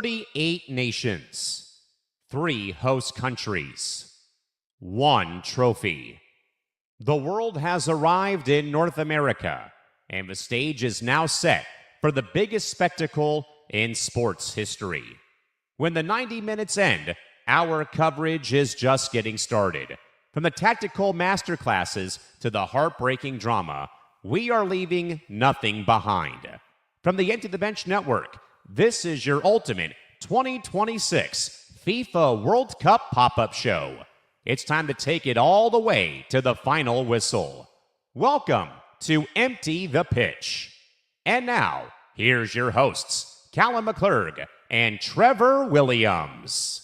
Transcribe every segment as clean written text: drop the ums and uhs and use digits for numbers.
48 nations, 3 host countries, 1 trophy. The world has arrived in North America, and the stage is now set for the biggest spectacle in sports history. When the 90 minutes end, our coverage is just getting started. From the tactical masterclasses to the heartbreaking drama, we are leaving nothing behind. From the Empty the Bench Network, this is your ultimate 2026 FIFA World Cup pop-up show. It's time to take it all the way to the final whistle. Welcome to Empty the Pitch. And now, here's your hosts, Callan and McClurg and Trevor Williams.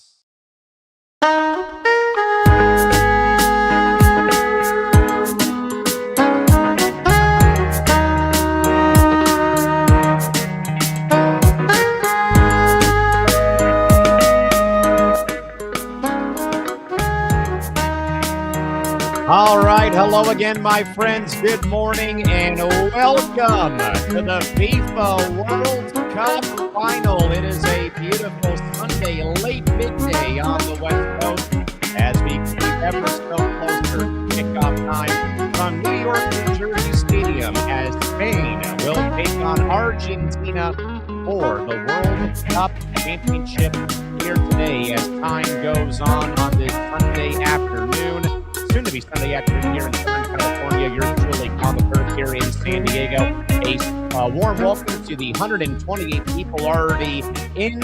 All right, hello again, my friends. Good morning and welcome to the FIFA World Cup final. It is a beautiful Sunday, late midday on the West Coast as we keep ever so closer to kickoff time from New York, New Jersey Stadium as Spain will take on Argentina for the World Cup Championship here today as time goes on this Sunday afternoon. Soon to be Sunday afternoon here in Southern California. You're truly McClurg here in San Diego. A warm welcome to the 128 people already in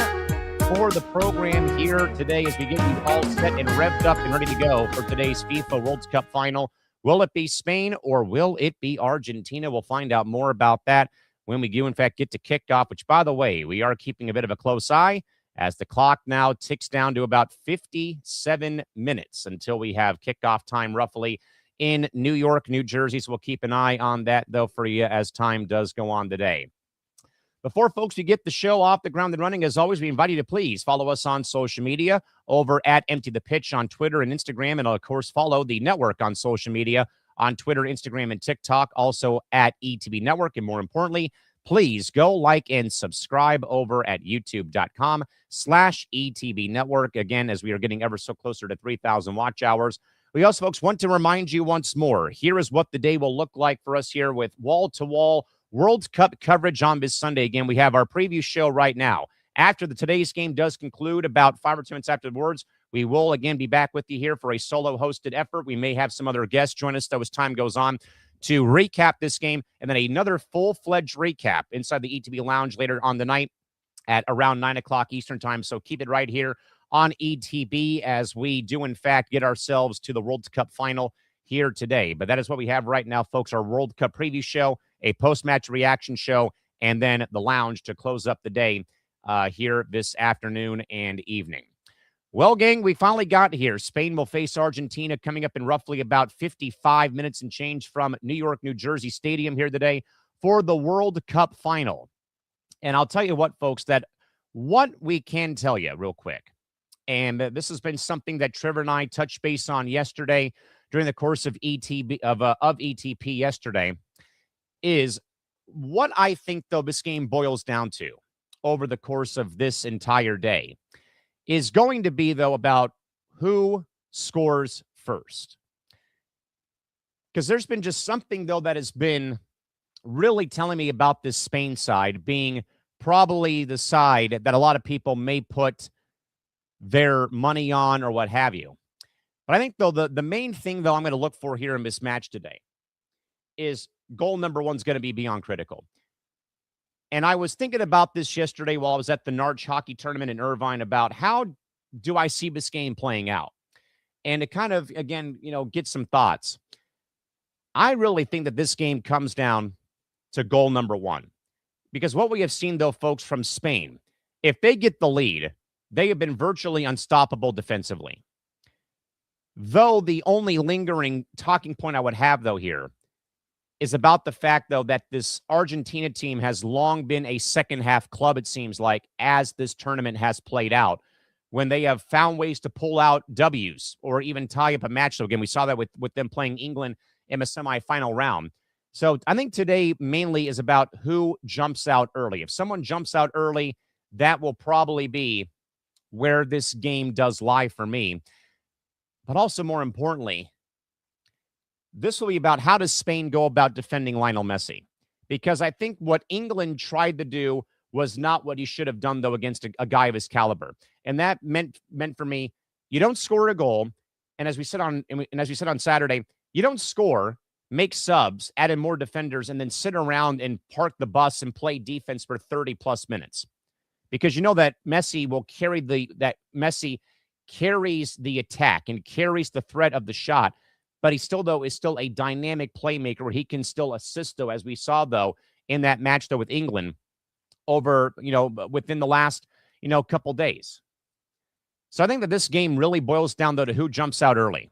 for the program here today as we get you all set and revved up and ready to go for today's FIFA World Cup final. Will it be Spain or will it be Argentina? We'll find out more about that when we do, in fact, get to kickoff, which, by the way, we are keeping a bit of a close eye as the clock now ticks down to about 57 minutes until we have kickoff time roughly in New York, New Jersey. So we'll keep an eye on that, though, for you as time does go on today. Before, folks, we get the show off the ground and running, as always, we invite you to please follow us on social media over at Empty the Pitch on Twitter and Instagram. And, of course, follow the network on social media on Twitter, Instagram, and TikTok, also at ETB Network. And more importantly, please go like and subscribe over at youtube.com/ETB Network. Again, as we are getting ever so closer to 3,000 watch hours. We also, folks, want to remind you once more, here is what the day will look like for us here with wall-to-wall World Cup coverage on this Sunday. Again, we have our preview show right now. After today's game does conclude, about 5 or 10 minutes afterwards, we will again be back with you here for a solo-hosted effort. We may have some other guests join us, though, as time goes on, to recap this game, and then another full-fledged recap inside the ETB Lounge later on the night at around 9 o'clock Eastern time. So keep it right here on ETB as we do, in fact, get ourselves to the World Cup final here today. But that is what we have right now, folks, our World Cup preview show, a post-match reaction show, and then the lounge to close up the day here this afternoon and evening. Well, gang, we finally got here. Spain will face Argentina coming up in roughly about 55 minutes and change from New York, New Jersey Stadium here today for the World Cup final. And I'll tell you what, folks, that what we can tell you real quick, and this has been something that Trevor and I touched base on yesterday during the course of ETP yesterday, is what I think, though, this game boils down to over the course of this entire day is going to be, though, about who scores first. Because there's been just something, though, that has been really telling me about this Spain side being probably the side that a lot of people may put their money on or what have you. But I think, though, the main thing, though, I'm going to look for here in this match today is goal number one is going to be beyond critical. And I was thinking about this yesterday while I was at the Narch hockey tournament in Irvine about how do I see this game playing out? And to kind of, again, get some thoughts. I really think that this game comes down to goal number one. Because what we have seen, though, folks, from Spain, if they get the lead, they have been virtually unstoppable defensively. Though the only lingering talking point I would have, though, here is about the fact, though, that this Argentina team has long been a second-half club, it seems like, as this tournament has played out, when they have found ways to pull out W's or even tie up a match. So, again, we saw that with them playing England in a semifinal round. So I think today mainly is about who jumps out early. If someone jumps out early, that will probably be where this game does lie for me. But also, more importantly, this will be about how does Spain go about defending Lionel Messi? Because I think what England tried to do was not what he should have done, though, against a guy of his caliber. And that meant for me, you don't score a goal. And as we said on Saturday, you don't score, make subs, add in more defenders, and then sit around and park the bus and play defense for 30 plus minutes. Because you know that Messi will carry Messi carries the attack and carries the threat of the shot. But he still, though, is still a dynamic playmaker where he can still assist, though, as we saw, though, in that match, though, with England over, within the last, couple days. So I think that this game really boils down, though, to who jumps out early.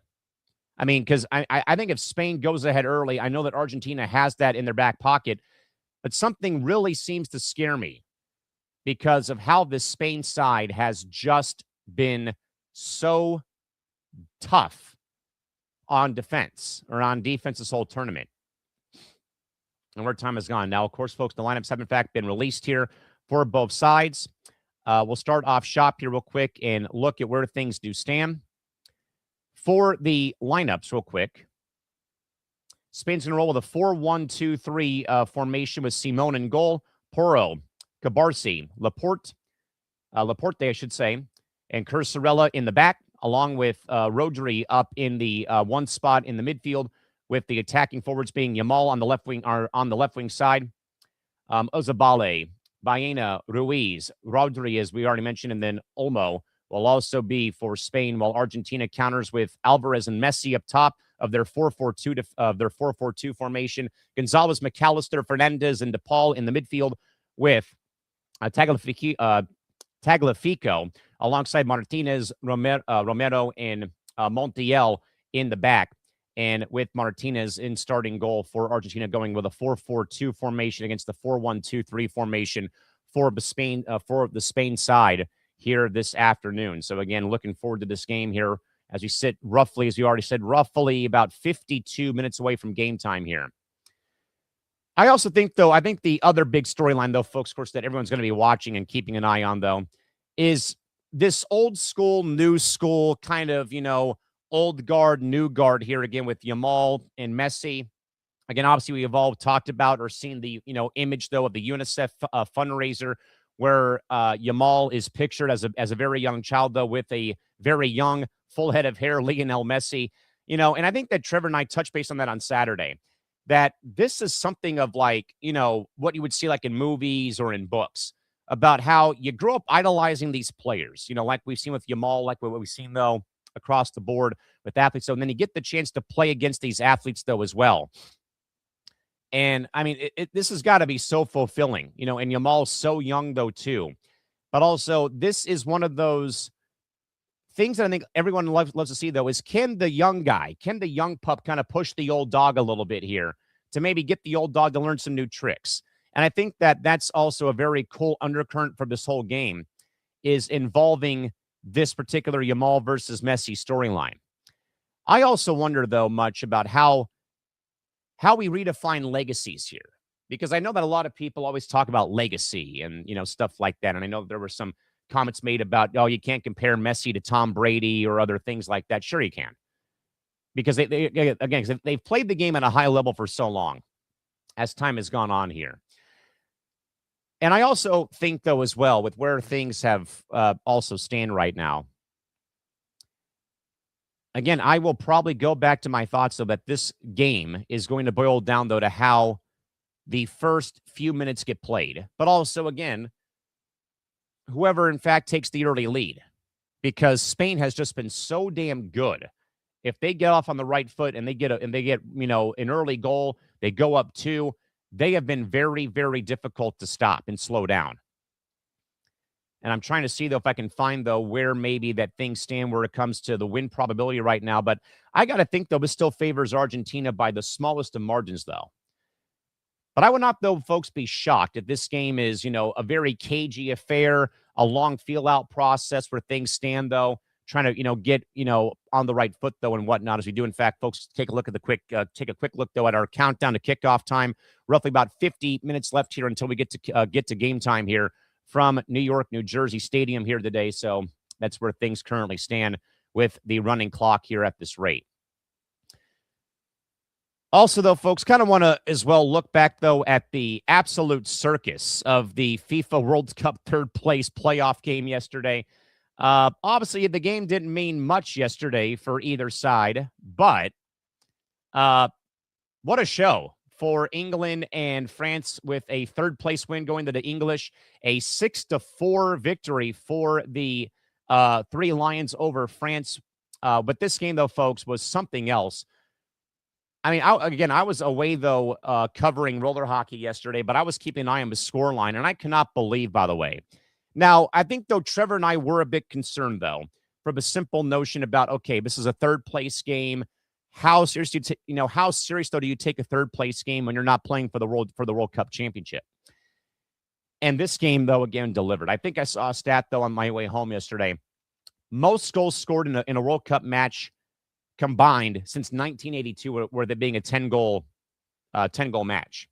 I mean, because I think if Spain goes ahead early, I know that Argentina has that in their back pocket, but something really seems to scare me because of how this Spain side has just been so tough on defense this whole tournament. And where time has gone. Now, of course, folks, the lineups have in fact been released here for both sides. We'll start off shop here real quick and look at where things do stand. For the lineups real quick, Spain's going to roll with a 4-1-2-3 formation with Simone in goal, Porro, Cabarsi, Laporte, I should say, and Cursarella in the back, along with Rodri up in the one spot in the midfield, with the attacking forwards being Yamal on the left wing side, Ozabale, Baena, Ruiz, Rodri, as we already mentioned, and then Olmo will also be for Spain, while Argentina counters with Alvarez and Messi up top of their 4-4-2 formation. Gonzalez, McAllister, Fernandez, and DePaul in the midfield, with Tagliafico alongside Martinez, Romero, and Montiel in the back, and with Martinez in starting goal for Argentina, going with a 4-4-2 formation against the 4-1-2-3 formation for the Spain side here this afternoon. So again, looking forward to this game here as we sit roughly, as you already said, roughly about 52 minutes away from game time here. I also think, though, the other big storyline, though, folks, of course, that everyone's going to be watching and keeping an eye on, though, is this old school, new school kind of, old guard, new guard here again with Yamal and Messi. Again, obviously, we have all talked about or seen the, image, though, of the UNICEF fundraiser where Yamal is pictured as a very young child, though, with a very young, full head of hair, Lionel Messi. And I think that Trevor and I touched base on that on Saturday, that this is something of like, what you would see like in movies or in books about how you grow up idolizing these players, like we've seen with Yamal, like what we've seen, though, across the board with athletes. So, and then you get the chance to play against these athletes, though, as well. And I mean, this has got to be so fulfilling, and Yamal's so young, though, too. But also, this is one of those things that I think everyone loves to see, though, is can the young pup kind of push the old dog a little bit here to maybe get the old dog to learn some new tricks? And I think that that's also a very cool undercurrent for this whole game, is involving this particular Yamal versus Messi storyline. I also wonder, though, much about how we redefine legacies here, because I know that a lot of people always talk about legacy and, stuff like that. And I know there were some comments made about, you can't compare Messi to Tom Brady or other things like that. Sure, you can, because they've played the game at a high level for so long as time has gone on here. And I also think, though, as well, with where things have also stand right now, again, I will probably go back to my thoughts, though, that this game is going to boil down, though, to how the first few minutes get played. But also, again, whoever, in fact, takes the early lead, because Spain has just been so damn good. If they get off on the right foot and they get an early goal, they go up 2, they have been very, very difficult to stop and slow down. And I'm trying to see, though, if I can find, though, where maybe that things stand where it comes to the win probability right now. But I got to think, though, this still favors Argentina by the smallest of margins, though. But I would not, though, folks, be shocked if this game is, a very cagey affair, a long feel-out process where things stand, though, trying to, get, on the right foot, though, and whatnot, as we do. In fact, folks, take a quick look, though, at our countdown to kickoff time. Roughly about 50 minutes left here until we get to game time here from New York, New Jersey Stadium here today. So that's where things currently stand with the running clock here at this rate. Also, though, folks, kind of want to as well look back, though, at the absolute circus of the FIFA World Cup third place playoff game yesterday. Obviously, the game didn't mean much yesterday for either side, but what a show for England and France with a third place win going to the English, a 6-4 victory for the Three Lions over France. But this game, though, folks, was something else. I mean, I was away, though, covering roller hockey yesterday, but I was keeping an eye on the scoreline, and I cannot believe, by the way. Now, I think, though, Trevor and I were a bit concerned, though, from a simple notion about, okay, this is a third-place game. How serious do how serious, though, do you take a third-place game when you're not playing for the World Cup championship? And this game, though, again, delivered. I think I saw a stat, though, on my way home yesterday. Most goals scored in a World Cup match combined since 1982, where there being a 10-goal match.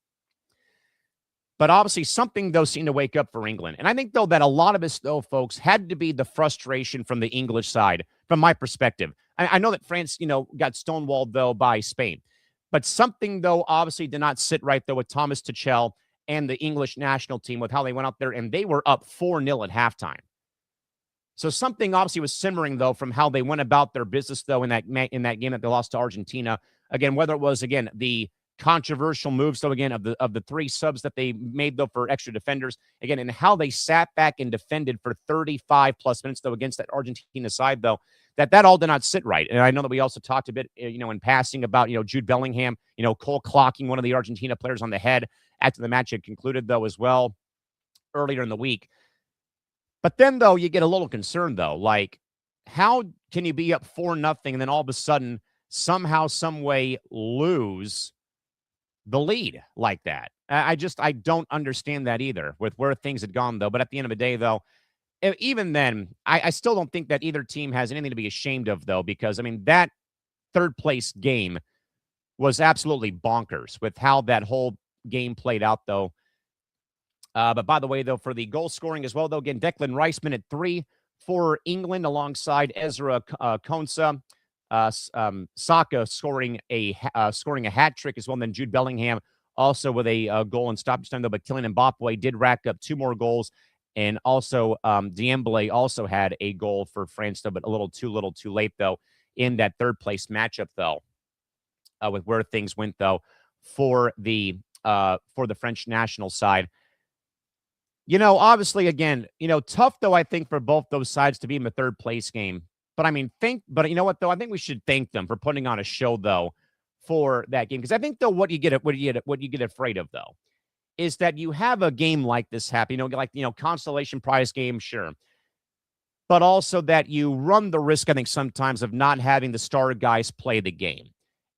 But obviously something, though, seemed to wake up for England. And I think, though, that a lot of this, though, folks, had to be the frustration from the English side, from my perspective. I know that France, got stonewalled, though, by Spain. But something, though, obviously did not sit right, though, with Thomas Tuchel and the English national team with how they went out there, and they were up 4-0 at halftime. So something obviously was simmering, though, from how they went about their business, though, in that game that they lost to Argentina. Again, whether it was, again, the controversial moves, though, again, of the three subs that they made, though, for extra defenders, again, and how they sat back and defended for 35-plus minutes, though, against that Argentina side, though, that all did not sit right. And I know that we also talked a bit, in passing about, Jude Bellingham, Cole clocking one of the Argentina players on the head after the match had concluded, though, as well, earlier in the week. But then, though, you get a little concerned, though. Like, how can you be up 4-0 and then all of a sudden, somehow, some way, lose the lead like that? I don't understand that either with where things had gone, though. But at the end of the day, though, even then, I still don't think that either team has anything to be ashamed of, though, because, I mean, that third-place game was absolutely bonkers with how that whole game played out, though. But by the way, though, for the goal scoring as well, though, again, Declan Rice, minute 3 for England alongside Ezra Konsa. Saka scoring a hat trick as well. And then Jude Bellingham also with a goal in stoppage time, though. But Kylian Mbappe did rack up 2 more goals. And also Diembele also had a goal for France, though, but a little too late, though, in that third-place matchup, though, with where things went, though, for the French national side. Obviously, again, tough, though, I think, for both those sides to be in the third-place game. But, I mean, you know what, though? I think we should thank them for putting on a show, though, for that game. Because I think, though, what you get afraid of, though, is that you have a game like this happen, consolation prize game, sure. But also that you run the risk, I think, sometimes of not having the star guys play the game.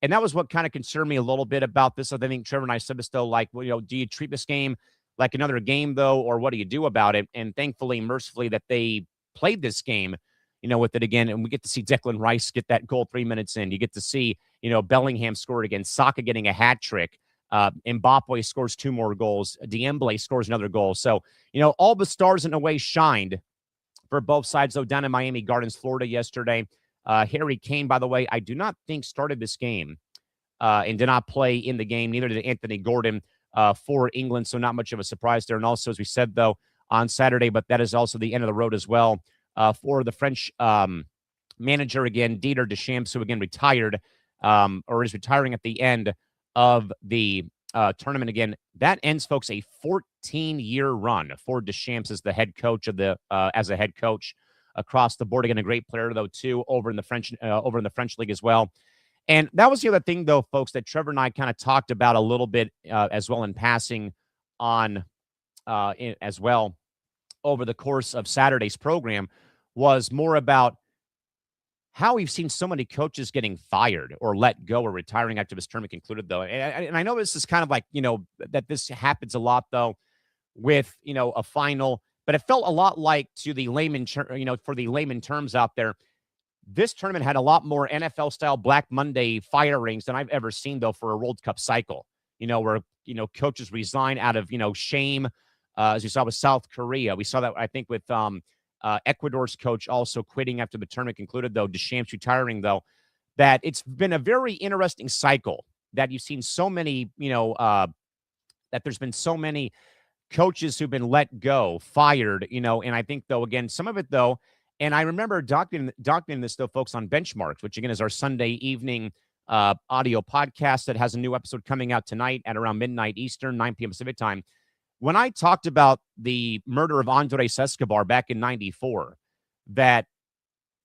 And that was what kind of concerned me a little bit about this. I think Trevor and I said this, though, like, do you treat this game like another game, though, or what do you do about it? And thankfully, mercifully, that they played this game, with it again. And we get to see Declan Rice get that goal 3 minutes in. You get to see, Bellingham scored again, Saka getting a hat trick. Mbappe scores 2 more goals. Diembele scores another goal. So, all the stars in a way shined for both sides, though, down in Miami Gardens, Florida yesterday. Harry Kane, by the way, I do not think started this game and did not play in the game. Neither did Anthony Gordon for England. So not much of a surprise there. And also, as we said, though, on Saturday, but that is also the end of the road as well for the French manager again, Didier Deschamps, who again retired or is retiring at the end of the tournament. Again, that ends, folks, a 14-year run for Deschamps as the head coach of the as a head coach across the board. Again, a great player, though, too, over in the French league as well. And that was the other thing, though, folks, that Trevor and I kind of talked about a little bit as well in passing on as well over the course of Saturday's program, was more about how we've seen so many coaches getting fired or let go or retiring after this tournament concluded, though. And I know this is kind of like, that this happens a lot, though, with, a final, but it felt a lot like to the layman, for the layman terms out there, this tournament had a lot more NFL-style Black Monday firings than I've ever seen, though, for a World Cup cycle, where, coaches resign out of, shame as we saw with South Korea. We saw that, I think, with Ecuador's coach also quitting after the tournament concluded, though, Deschamps retiring, though, that it's been a very interesting cycle that you've seen so many, that there's been so many coaches who've been let go, fired, and I think, though, again, some of it, though, and I remember documenting this, though, folks, on Benchmarks, which, again, is our Sunday evening audio podcast that has a new episode coming out tonight at around midnight Eastern, 9 p.m. Pacific time. When I talked about the murder of Andres Escobar back in 94, that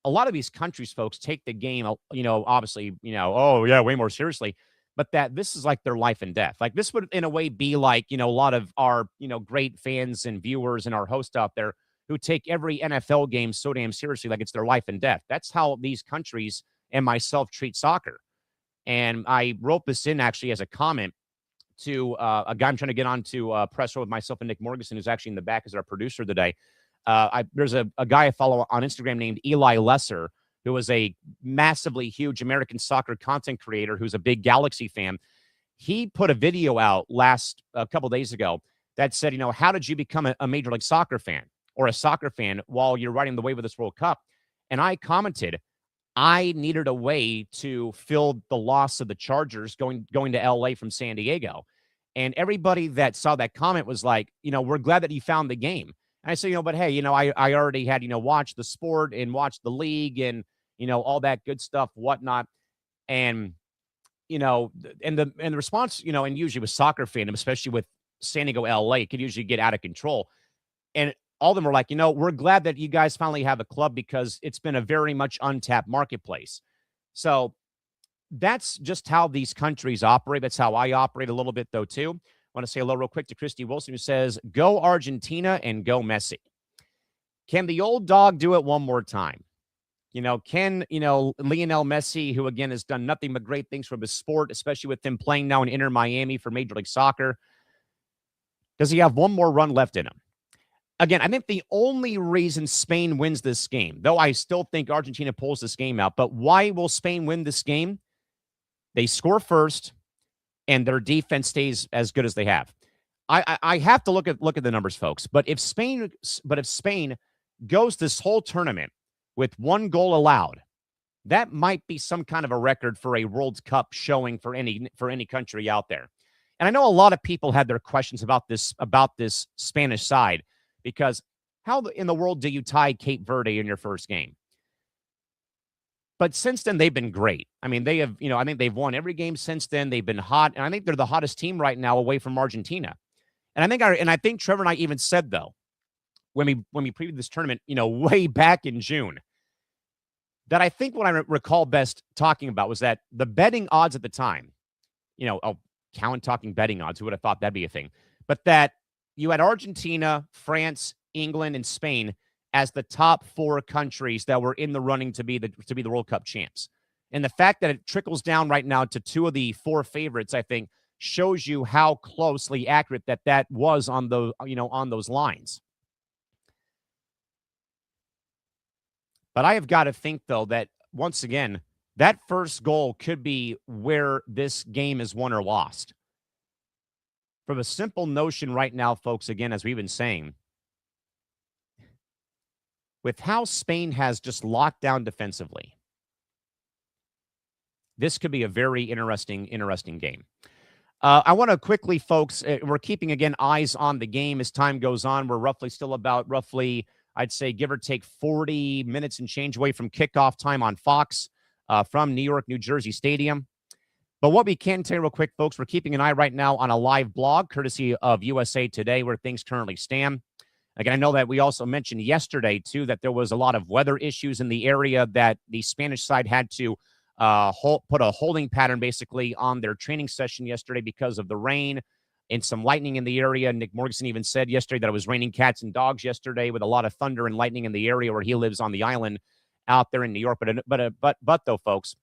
a lot of these countries, folks, take the game, obviously, oh, yeah, way more seriously, but that this is like their life and death. Like this would, in a way, be like, a lot of our, great fans and viewers and our hosts out there who take every NFL game so damn seriously, like it's their life and death. That's how these countries and myself treat soccer. And I wrote this in actually as a comment to a guy I'm trying to get on to press with myself and Nick Morganson, who's actually in the back as our producer today. There's a guy I follow on Instagram named Eli Lesser, who is a massively huge American soccer content creator who's a big Galaxy fan. He put a video out a couple days ago that said, how did you become a Major League Soccer fan or a soccer fan while you're riding the wave of this World Cup? And I commented, I needed a way to fill the loss of the Chargers going to LA from San Diego. And everybody that saw that comment was like, we're glad that you found the game. And I say, but hey, I already had, watched the sport and watched the league and, all that good stuff, whatnot. And, and the response, and usually with soccer fandom, especially with San Diego, LA, it could usually get out of control. And all of them were like, we're glad that you guys finally have a club because it's been a very much untapped marketplace. So that's just how these countries operate. That's how I operate a little bit, though, too. I want to say hello real quick to Christy Wilson, who says, go Argentina and go Messi. Can the old dog do it one more time? Can, Lionel Messi, who, again, has done nothing but great things for the sport, especially with him playing now in Inter Miami for Major League Soccer, does he have one more run left in him? Again, I think the only reason Spain wins this game, though I still think Argentina pulls this game out, but why will Spain win this game? They score first, and their defense stays as good as they have. I have to look at the numbers, folks. But if Spain goes this whole tournament with one goal allowed, that might be some kind of a record for a World Cup showing for any country out there. And I know a lot of people had their questions about this Spanish side, because how in the world do you tie Cape Verde in your first game? But since then, they've been great. I mean, they have, I think they've won every game since then. They've been hot. And I think they're the hottest team right now away from Argentina. And I think Trevor and I even said, though, when we previewed this tournament, way back in June, that I think what I recall best talking about was that the betting odds at the time, Callan talking betting odds, who would have thought that'd be a thing? But that you had Argentina, France, England, and Spain as the top four countries that were in the running to be the World Cup champs. And the fact that it trickles down right now to two of the four favorites, I think, shows you how closely accurate that was on those lines. But I have got to think, though, that once again, that first goal could be where this game is won or lost. From a simple notion right now, folks, again, as we've been saying, with how Spain has just locked down defensively, this could be a very interesting game. I want to quickly, folks, we're keeping, again, eyes on the game as time goes on. We're roughly, I'd say, give or take 40 minutes and change away from kickoff time on Fox from New York, New Jersey Stadium. But what we can tell you real quick, folks, we're keeping an eye right now on a live blog courtesy of USA Today where things currently stand. Again, I know that we also mentioned yesterday, too, that there was a lot of weather issues in the area that the Spanish side had to put a holding pattern basically on their training session yesterday because of the rain and some lightning in the area. Nick Morganson even said yesterday that it was raining cats and dogs yesterday with a lot of thunder and lightning in the area where he lives on the island out there in New York. But though, folks,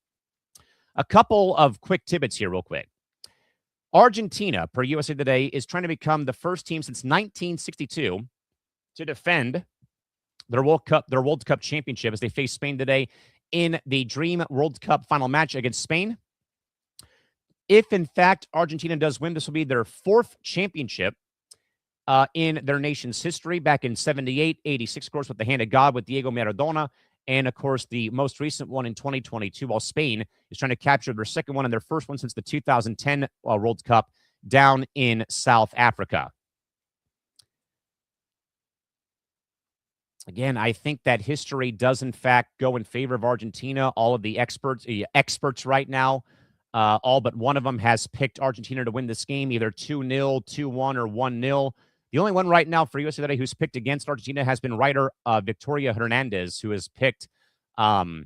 a couple of quick tidbits here real quick. Argentina, per USA Today, is trying to become the first team since 1962 to defend their World Cup championship as they face Spain today in the Dream World Cup final match against Spain. If, in fact, Argentina does win, this will be their fourth championship. in their nation's history back in 78, 86, of course, with the hand of God with Diego Maradona. And, of course, the most recent one in 2022, while Spain is trying to capture their second one and their first one since the 2010 World Cup down in South Africa. Again, I think that history does, in fact, go in favor of Argentina. All of the experts right now, all but one of them has picked Argentina to win this game, either 2-0, 2-1, or 1-0. The only one right now for USA Today who's picked against Argentina has been writer Victoria Hernandez, who has picked Spain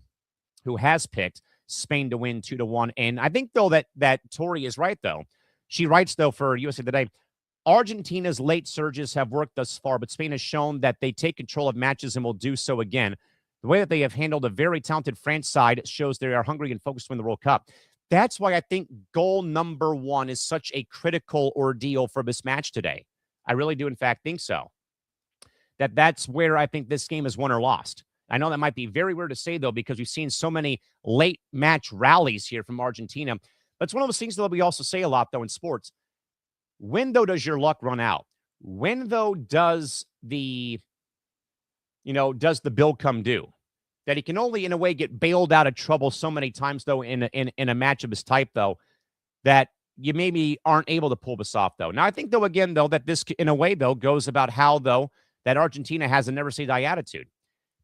to win 2-1. And I think, though, that Tori is right, though. She writes, though, for USA Today, Argentina's late surges have worked thus far, but Spain has shown that they take control of matches and will do so again. The way that they have handled a very talented France side shows they are hungry and focused to win the World Cup. That's why I think goal number one is such a critical ordeal for this match today. I really do, in fact, think so. That's where I think this game is won or lost. I know that might be very weird to say, though, because we've seen so many late match rallies here from Argentina. But it's one of those things that we also say a lot, though, in sports. When, though, does your luck run out? When, though, does the bill come due? That he can only, in a way, get bailed out of trouble so many times, though, in a match of this type, though, that you maybe aren't able to pull this off, though. Now, I think, though, again, though, that this, in a way, though, goes about how, though, that Argentina has a never-say-die attitude.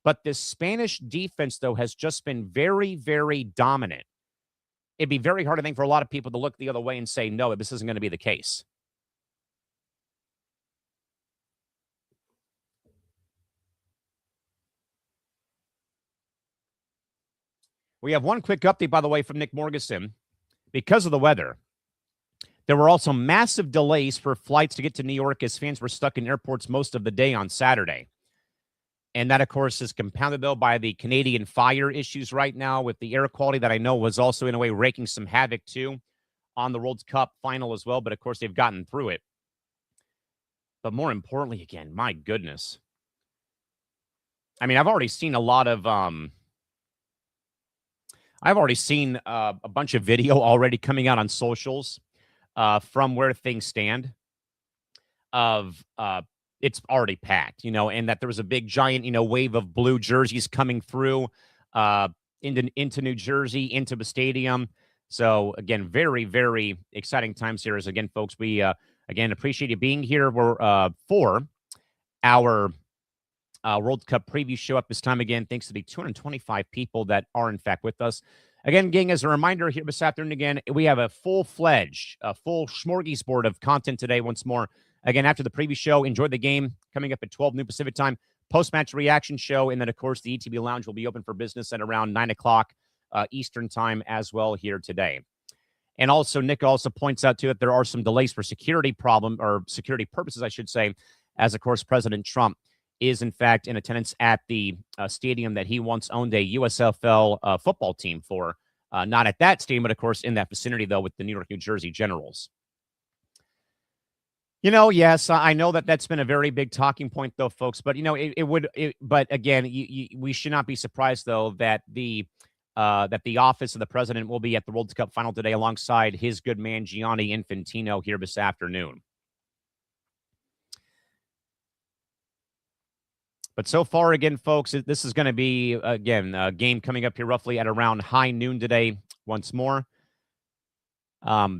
But this Spanish defense, though, has just been very, very dominant. It'd be very hard, I think, for a lot of people to look the other way and say, no, this isn't going to be the case. We have one quick update, by the way, from Nick Morgeson. Because of the weather, there were also massive delays for flights to get to New York as fans were stuck in airports most of the day on Saturday. And that, of course, is compounded, though, by the Canadian fire issues right now with the air quality that I know was also, in a way, wreaking some havoc, too, on the World Cup final as well. But, of course, they've gotten through it. But more importantly, again, my goodness. I mean, I've already seen a lot of a bunch of video already coming out on socials from where things stand of it's already packed, and that there was a big giant, wave of blue jerseys coming through into New Jersey, into the stadium. So, again, very, very exciting times here. As, again, folks, we, again, appreciate you being here. We're for our World Cup preview show up this time again, thanks to the 225 people that are, in fact, with us. Again, gang, as a reminder here this afternoon, again, we have a full-fledged, full smorgasbord of content today once more. Again, after the preview show, enjoy the game coming up at 12 noon Pacific time, post-match reaction show, and then, of course, the ETB Lounge will be open for business at around 9 o'clock Eastern time as well here today. And also, Nick also points out, too, that there are some delays for security purposes, I should say, as, of course, President Trump is, in fact, in attendance at the stadium that he once owned a USFL football team for. Not at that stadium, but, of course, in that vicinity, though, with the New York, New Jersey Generals. Yes, I know that that's been a very big talking point, though, folks. But, but, again, we should not be surprised, though, that the office of the president will be at the World Cup final today alongside his good man, Gianni Infantino, here this afternoon. But so far, again, folks, this is going to be, again, a game coming up here roughly at around high noon today once more. I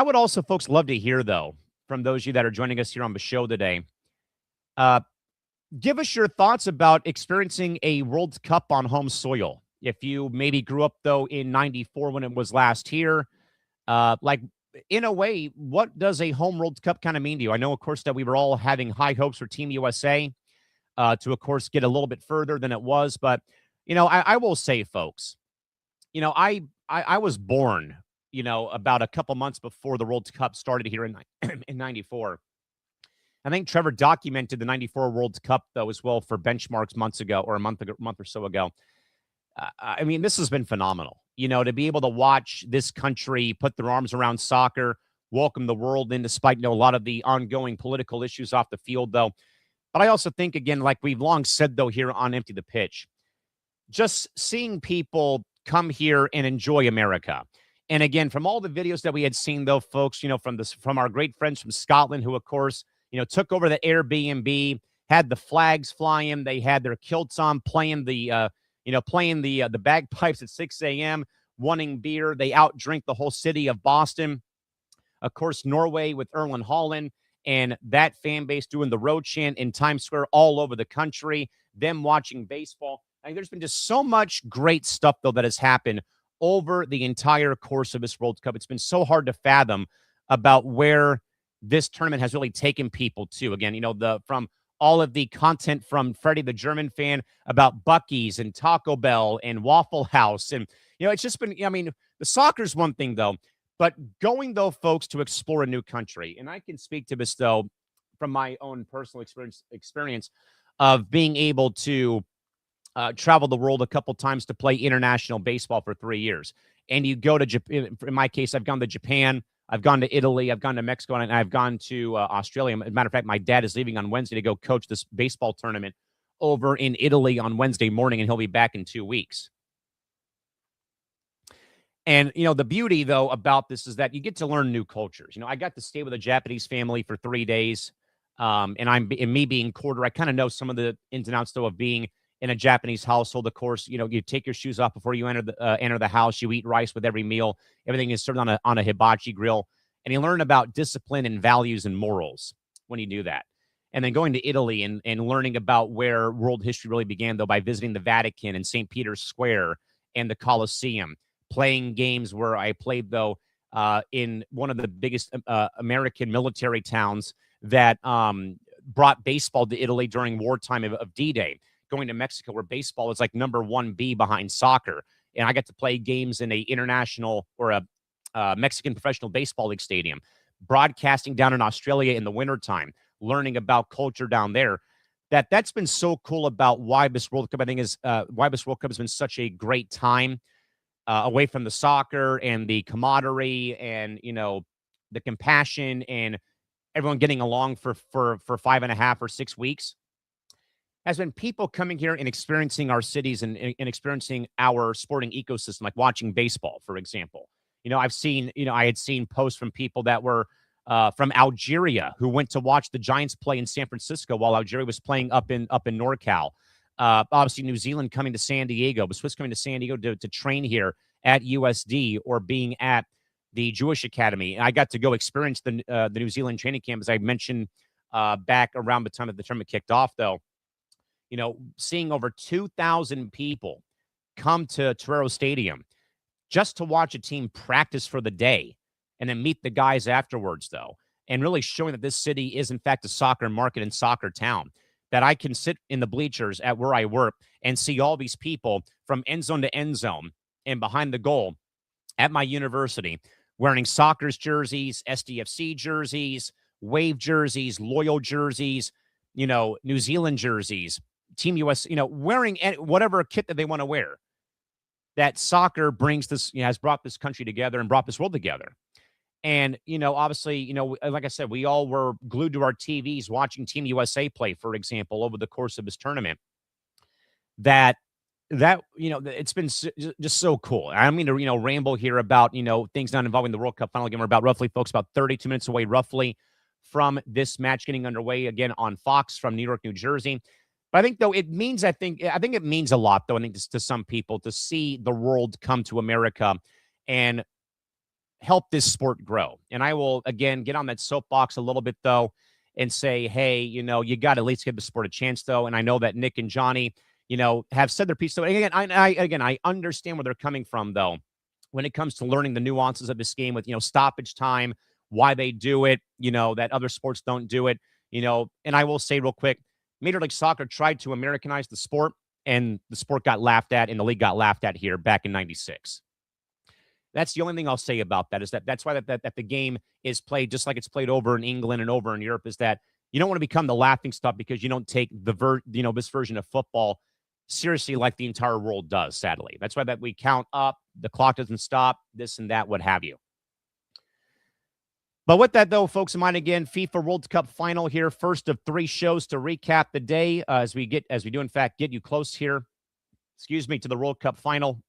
would also, folks, love to hear, though, from those of you that are joining us here on the show today. Give us your thoughts about experiencing a World Cup on home soil. If you maybe grew up, though, in 94 when it was last here, in a way, what does a home World Cup kind of mean to you? I know, of course, that we were all having high hopes for Team USA. To, of course, get a little bit further than it was. But, I will say, folks, I was born, about a couple months before the World Cup started here in 94. I think Trevor documented the 94 World Cup, though, as well for benchmarks months ago or a month or so ago. I mean, this has been phenomenal, to be able to watch this country put their arms around soccer, welcome the world in, despite, a lot of the ongoing political issues off the field, though. But I also think, again, like we've long said, though, here on Empty the Pitch, just seeing people come here and enjoy America. And again, from all the videos that we had seen, though, folks, from our great friends from Scotland, who, of course, took over the Airbnb, had the flags flying. They had their kilts on, playing the bagpipes at 6 a.m., wanting beer. They outdrink the whole city of Boston. Of course, Norway with Erling Haaland and that fan base doing the road chant in Times Square all over the country, them watching baseball. I mean, there's been just so much great stuff, though, that has happened over the entire course of this World Cup. It's been so hard to fathom about where this tournament has really taken people to. Again, from all of the content from Freddie, the German fan, about Buc-ee's and Taco Bell and Waffle House. And, it's just been, the soccer's one thing, though. But going, though, folks, to explore a new country, and I can speak to this, though, from my own personal experience of being able to travel the world a couple times to play international baseball for 3 years. And you go to Japan. In my case, I've gone to Japan, I've gone to Italy, I've gone to Mexico, and I've gone to Australia. As a matter of fact, my dad is leaving on Wednesday to go coach this baseball tournament over in Italy on Wednesday morning, and he'll be back in 2 weeks. And, the beauty, though, about this is that you get to learn new cultures. I got to stay with a Japanese family for 3 days. And me being quarter, I kind of know some of the ins and outs, though, of being in a Japanese household. Of course, you take your shoes off before you enter the house. You eat rice with every meal. Everything is served on a hibachi grill. And you learn about discipline and values and morals when you do that. And then going to Italy and learning about where world history really began, though, by visiting the Vatican and St. Peter's Square and the Colosseum. Playing games where I played, though, in one of the biggest American military towns that brought baseball to Italy during wartime of D-Day. Going to Mexico, where baseball is like number 1B behind soccer. And I got to play games in a international or a Mexican professional baseball league stadium. Broadcasting down in Australia in the wintertime, learning about culture down there. That's been so cool about why this World Cup, I think, is why this World Cup has been such a great time. Away from the soccer and the camaraderie and, the compassion and everyone getting along for 5.5 or 6 weeks, has been people coming here and experiencing our cities and experiencing our sporting ecosystem, like watching baseball, for example. I had seen posts from people that were from Algeria who went to watch the Giants play in San Francisco while Algeria was playing up in NorCal. Obviously, New Zealand coming to San Diego, the Swiss coming to San Diego to train here at USD or being at the Jewish Academy. And I got to go experience the New Zealand training camp, as I mentioned back around the time that the tournament kicked off, though. Seeing over 2,000 people come to Torero Stadium just to watch a team practice for the day and then meet the guys afterwards, though, and really showing that this city is, in fact, a soccer market and soccer town. That I can sit in the bleachers at where I work and see all these people from end zone to end zone and behind the goal at my university wearing soccer's jerseys, SDFC jerseys, Wave jerseys, Loyal jerseys, New Zealand jerseys, Team US, wearing whatever kit that they want to wear. That soccer brings this, has brought this country together and brought this world together. And, obviously, like I said, we all were glued to our TVs watching Team USA play, for example, over the course of this tournament. It's been just so cool. I don't mean to, ramble here about, things not involving the World Cup final game. We're about roughly, folks, about 32 minutes away, roughly, from this match getting underway again on Fox from New York, New Jersey. But I think, though, I think it means a lot, though, I think to some people to see the world come to America and help this sport grow. And I will, again, get on that soapbox a little bit, though, and say, hey, you got to at least give the sport a chance, though. And I know that Nick and Johnny, have said their piece. So again, I understand where they're coming from, though, when it comes to learning the nuances of this game with, stoppage time, why they do it, that other sports don't do it, and I will say real quick, Major League Soccer tried to Americanize the sport, and the sport got laughed at, and the league got laughed at here back in '96. That's the only thing I'll say about that, is that's why that the game is played just like it's played over in England and over in Europe, is that you don't want to become the laughing stock because you don't take this version of football seriously like the entire world does, sadly. That's why that we count up, the clock doesn't stop, this and that, what have you. But with that, though, folks in mind, again, FIFA World Cup final here, first of 3 shows to recap the day as we do, in fact, get you close here, to the World Cup final.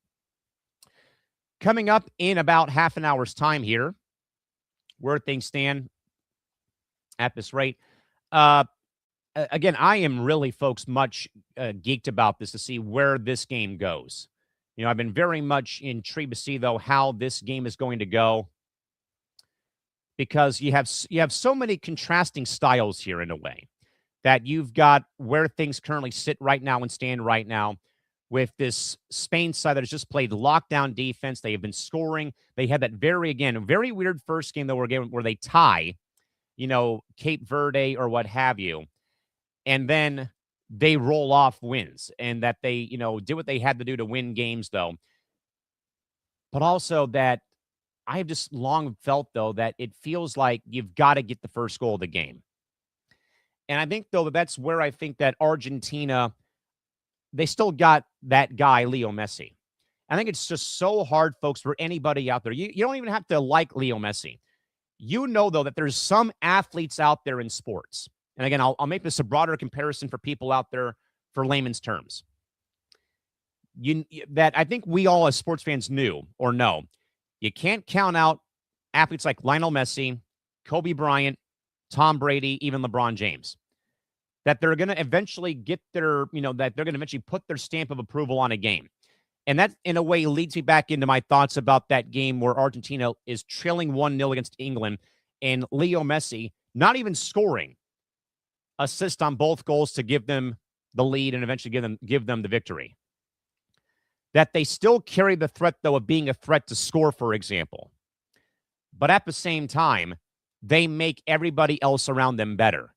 Coming up in about half an hour's time here, where things stand at this rate. Uh, again, I am really, folks, much geeked about this to see where this game goes. I've been very much intrigued to see, though, how this game is going to go because you have so many contrasting styles here in a way that you've got where things currently sit right now and stand right now with this Spain side that has just played lockdown defense. They have been scoring. They had that very weird first game that we're getting where they tie, Cape Verde or what have you. And then they roll off wins and that they, did what they had to do to win games, though. But also that I have just long felt, though, that it feels like you've got to get the first goal of the game. And I think, though, that's where I think that Argentina, they still got that guy, Leo Messi. I think it's just so hard, folks, for anybody out there. You don't even have to like Leo Messi. Though, that there's some athletes out there in sports. And again, I'll make this a broader comparison for people out there for layman's terms. That I think we all as sports fans knew or know. You can't count out athletes like Lionel Messi, Kobe Bryant, Tom Brady, even LeBron James. That they're going to eventually get that they're going to eventually put their stamp of approval on a game. And that, in a way, leads me back into my thoughts about that game where Argentina is trailing 1-0 against England and Leo Messi not even scoring, assist on both goals to give them the lead and eventually give them the victory. That they still carry the threat, though, of being a threat to score, for example. But at the same time, they make everybody else around them better.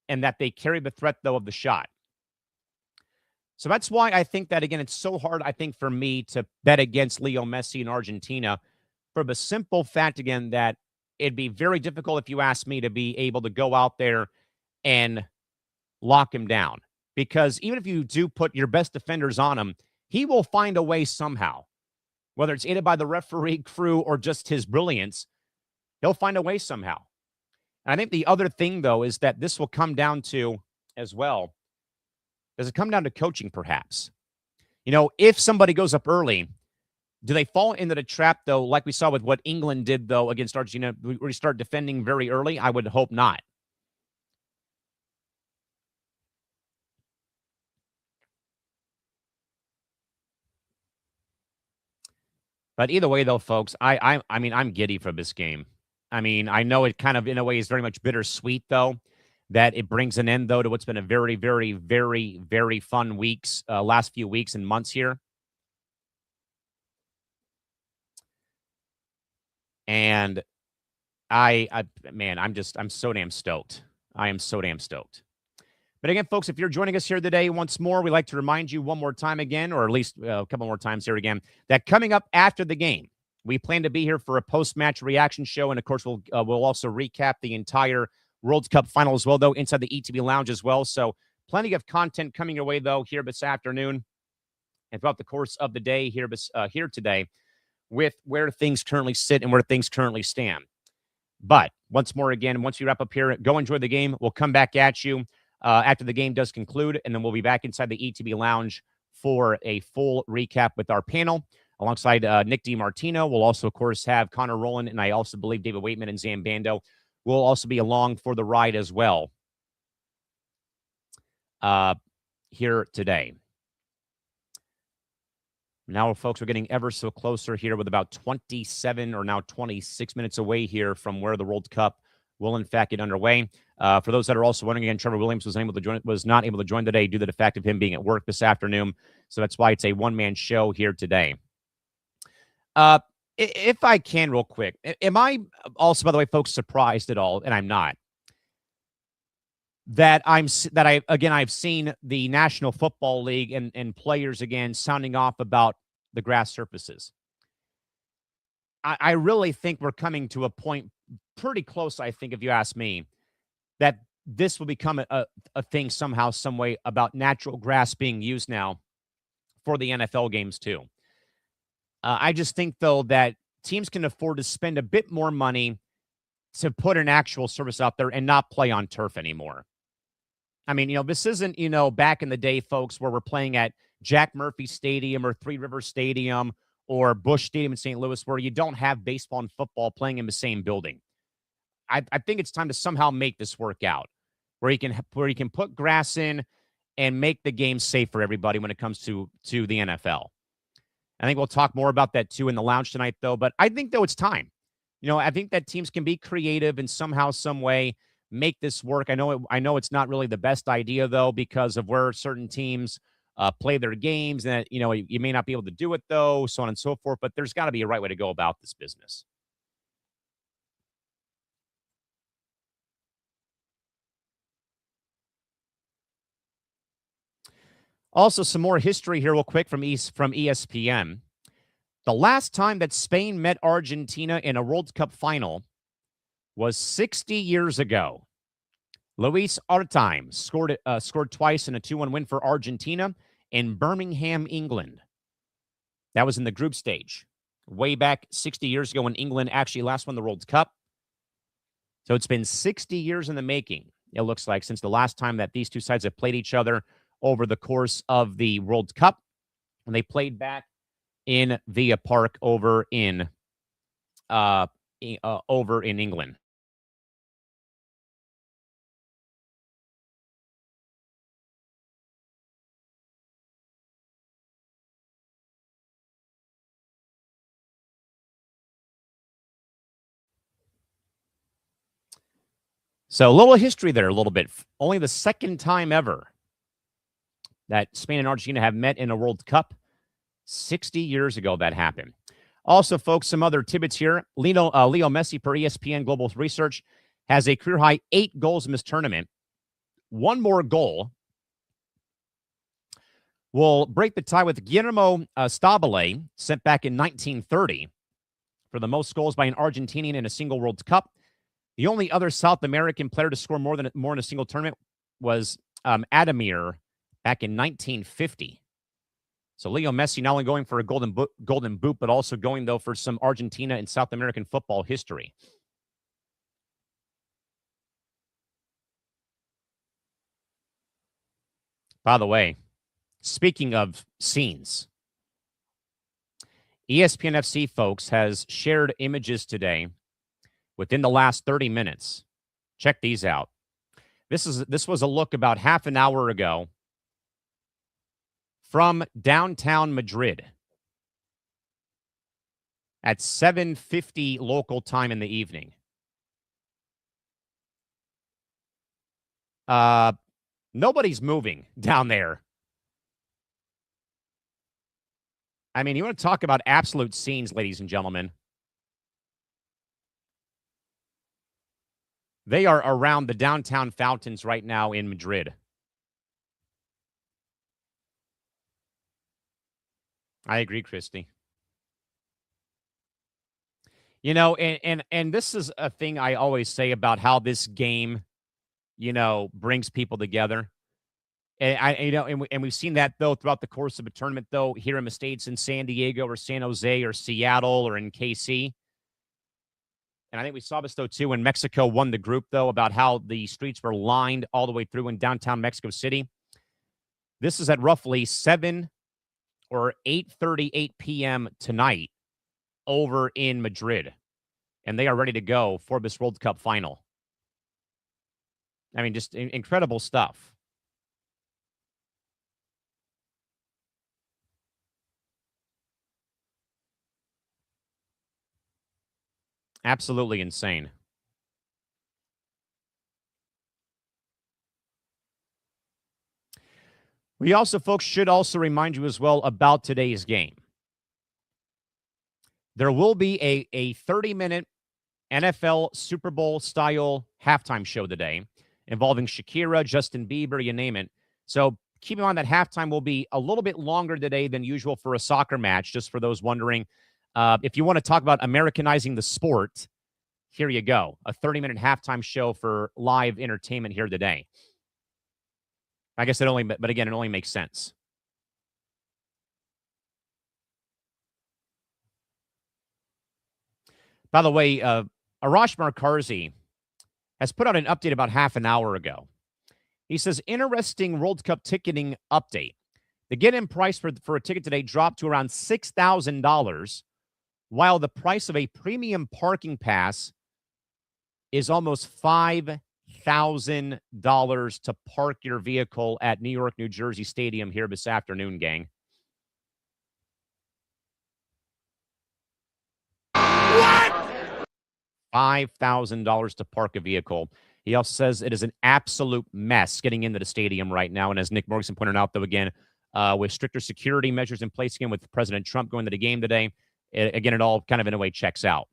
And that they carry the threat, though, of the shot. So that's why I think that, again, it's so hard, I think, for me to bet against Leo Messi in Argentina for the simple fact, again, that it'd be very difficult, if you ask me, to be able to go out there and lock him down. Because even if you do put your best defenders on him, he will find a way somehow. Whether it's aided by the referee crew or just his brilliance, he'll find a way somehow. And I think the other thing, though, is that this will come down to, as well, does it come down to coaching, perhaps? If somebody goes up early, do they fall into the trap, though, like we saw with what England did, though, against Argentina, where we start defending very early? I would hope not. But either way, though, folks, I mean, I'm giddy for this game. I mean, I know it kind of, in a way, is very much bittersweet, though, that it brings an end, though, to what's been a very, very, very, very fun last few weeks and months here. And man, I'm so damn stoked. I am so damn stoked. But again, folks, if you're joining us here today once more, we'd like to remind you one more time again, or at least a couple more times here again, that coming up after the game, we plan to be here for a post-match reaction show. And of course, we'll also recap the entire World Cup final as well, though, inside the ETB Lounge as well. So plenty of content coming your way, though, here this afternoon and throughout the course of the day here today with where things currently sit and where things currently stand. But once more, again, once we wrap up here, go enjoy the game. We'll come back at you after the game does conclude, and then we'll be back inside the ETB Lounge for a full recap with our panel alongside Nick DiMartino. We'll also, of course, have Connor Rowland, and I also believe David Waitman and Zam Bando will also be along for the ride as well here today. Now, folks, we're getting ever so closer here with about 27 or now 26 minutes away here from where the World Cup will, in fact, get underway. For those that are also wondering, again, Trevor Williams was not able to join today due to the fact of him being at work this afternoon. So that's why it's a one-man show here today. If I can, real quick, am I also, by the way, folks, surprised at all? And I'm not. I've seen the National Football League and players again sounding off about the grass surfaces. I really think we're coming to a point pretty close, I think, if you ask me, that this will become a thing somehow, some way about natural grass being used now for the NFL games too. I just think, though, that teams can afford to spend a bit more money to put an actual service out there and not play on turf anymore. I mean, this isn't, back in the day, folks, where we're playing at Jack Murphy Stadium or Three River Stadium or Busch Stadium in St. Louis, where you don't have baseball and football playing in the same building. I think it's time to somehow make this work out. where he can put grass in and make the game safe for everybody when it comes to the NFL. I think we'll talk more about that too in the lounge tonight, though. But I think, though, it's time. I think that teams can be creative and somehow, some way make this work. I know it's not really the best idea, though, because of where certain teams play their games, and that, you may not be able to do it, though, so on and so forth. But there's got to be a right way to go about this business. Also, some more history here, real quick, from ESPN. The last time that Spain met Argentina in a World Cup final was 60 years ago. Luis Artime scored twice in a 2-1 win for Argentina in Birmingham, England. That was in the group stage, way back 60 years ago when England actually last won the World Cup. So it's been 60 years in the making, it looks like, since the last time that these two sides have played each other over the course of the World Cup. And they played back in Villa Park over in England. So a little history there, a little bit. Only the second time ever that Spain and Argentina have met in a World Cup. 60 years ago that happened. Also, folks, some other tidbits here. Leo Messi, per ESPN Global Research, has a career-high 8 goals in this tournament. One more goal will break the tie with Guillermo Stabile, sent back in 1930, for the most goals by an Argentinian in a single World Cup. The only other South American player to score more in a single tournament was Ademir back in 1950. So Leo Messi not only going for a golden boot, but also going, though, for some Argentina and South American football history. By the way, speaking of scenes, ESPN FC, folks, has shared images today within the last 30 minutes. Check these out. This was a look about half an hour ago from downtown Madrid at 7:50 local time in the evening. Nobody's moving down there. I mean, you want to talk about absolute scenes, ladies and gentlemen. They are around the downtown fountains right now in Madrid. I agree, Christy. And this is a thing I always say about how this game, brings people together. And we've seen that, though, throughout the course of a tournament, though, here in the States, in San Diego or San Jose or Seattle or in KC. And I think we saw this, though, too, when Mexico won the group, though, about how the streets were lined all the way through in downtown Mexico City. This is at roughly 7 or 8:38 p.m. tonight over in Madrid. And they are ready to go for this World Cup final. I mean, just incredible stuff. Absolutely insane. We also, folks, should also remind you as well about today's game. There will be a 30-minute NFL Super Bowl style halftime show today involving Shakira, Justin Bieber, you name it. So keep in mind that halftime will be a little bit longer today than usual for a soccer match, just for those wondering. If you want to talk about Americanizing the sport, here you go. A 30-minute halftime show for live entertainment here today. I guess it only makes sense. By the way, Arash Markazi has put out an update about half an hour ago. He says, interesting World Cup ticketing update. The get-in price for a ticket today dropped to around $6,000, while the price of a premium parking pass is almost $5,000. $5,000 to park your vehicle at New York, New Jersey Stadium here this afternoon, gang. What? $5,000 to park a vehicle. He also says it is an absolute mess getting into the stadium right now. And as Nick Morrison pointed out, though, again, with stricter security measures in place again with President Trump going to the game today, it all kind of in a way checks out.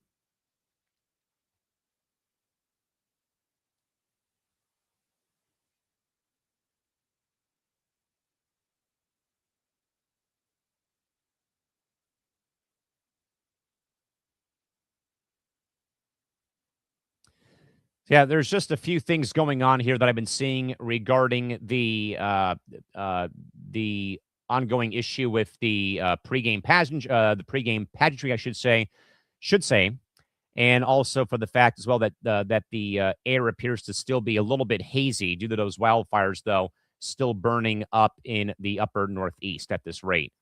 Yeah, there's just a few things going on here that I've been seeing regarding the ongoing issue with the the pregame pageantry, I should say, and also for the fact as well that the air appears to still be a little bit hazy due to those wildfires, though, still burning up in the upper Northeast at this rate.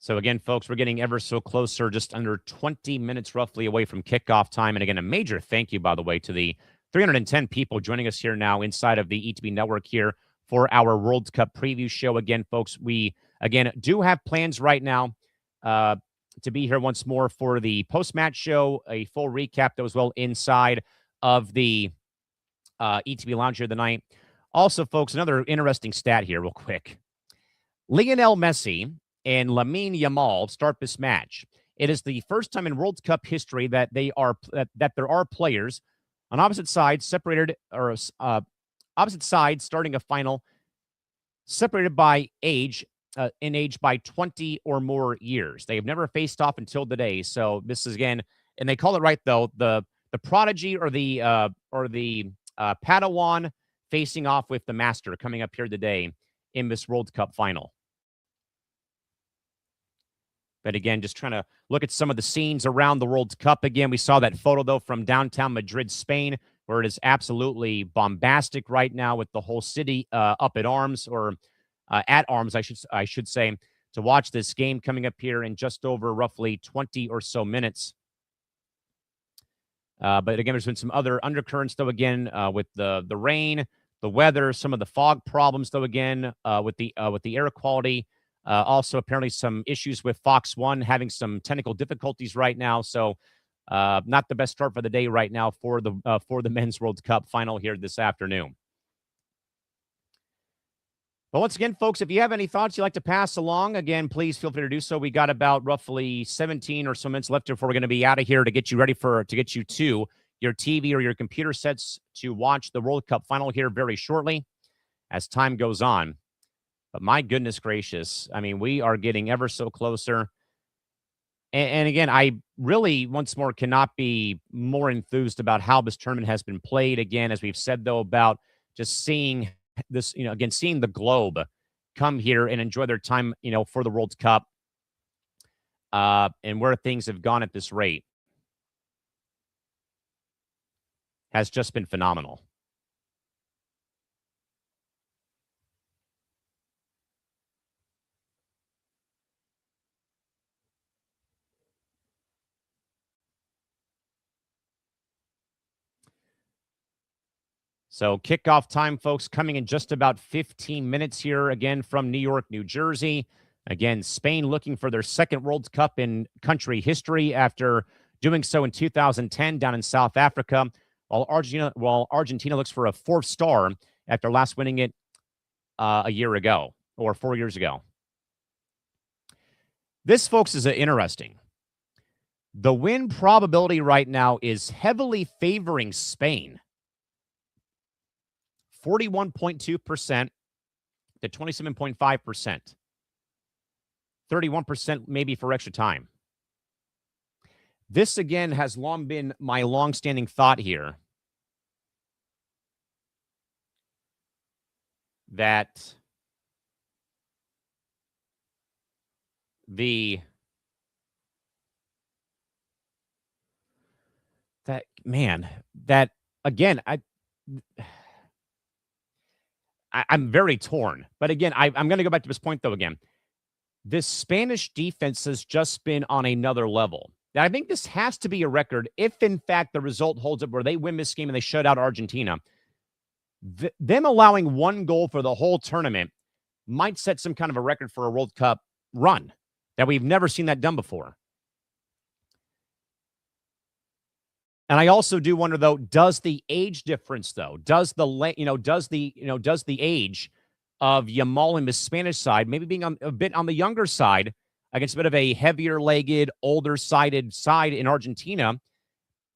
So again, folks, we're getting ever so closer, just under 20 minutes roughly away from kickoff time. And again, a major thank you, by the way, to the 310 people joining us here now inside of the ETB network here for our World Cup preview show. Again, folks, we again do have plans right now to be here once more for the post-match show, a full recap that was well inside of the ETB lounge here tonight. Also, folks, another interesting stat here real quick. Lionel Messi and Lamine Yamal start this match. It is the first time in World Cup history that there are players on opposite sides separated or opposite sides starting a final separated by age in age by 20 or more years. They have never faced off until today. So this is again, and they call it right though, the prodigy or the Padawan facing off with the master coming up here today in this World Cup final. But again, just trying to look at some of the scenes around the World Cup. Again, we saw that photo, though, from downtown Madrid, Spain, where it is absolutely bombastic right now with the whole city up at arms, or at arms, I should say, to watch this game coming up here in just over roughly 20 or so minutes. But again, there's been some other undercurrents, though, again, with the rain, the weather, some of the fog problems, though, again, with the air quality. Also, apparently, some issues with Fox One having some technical difficulties right now. So, not the best start for the day right now for the Men's World Cup final here this afternoon. But once again, folks, if you have any thoughts you'd like to pass along, again, please feel free to do so. We got about roughly 17 or so minutes left before we're going to be out of here to get you ready to get you to your TV or your computer sets to watch the World Cup final here very shortly as time goes on. But my goodness gracious, I mean, we are getting ever so closer. And again, I really, once more, cannot be more enthused about how this tournament has been played. Again, as we've said, though, about just seeing this, again, seeing the globe come here and enjoy their time, for the World Cup and where things have gone at this rate has just been phenomenal. So kickoff time, folks, coming in just about 15 minutes here, again, from New York, New Jersey. Again, Spain looking for their second World Cup in country history after doing so in 2010 down in South Africa, while Argentina looks for a fourth star after last winning it a year ago or 4 years ago. This, folks, is interesting. The win probability right now is heavily favoring Spain. 41.2% to 27.5%. 31% maybe for extra time. This, again, has long been my long-standing thought here that again, I'm very torn. But again, I'm going to go back to this point, though, again. This Spanish defense has just been on another level. Now, I think this has to be a record if, in fact, the result holds up where they win this game and they shut out Argentina. Them allowing one goal for the whole tournament might set some kind of a record for a World Cup run that we've never seen that done before. And I also do wonder, though, does the age difference, though, does the age of Yamal and the Spanish side, maybe being a bit on the younger side against a bit of a heavier-legged, older-sided side in Argentina,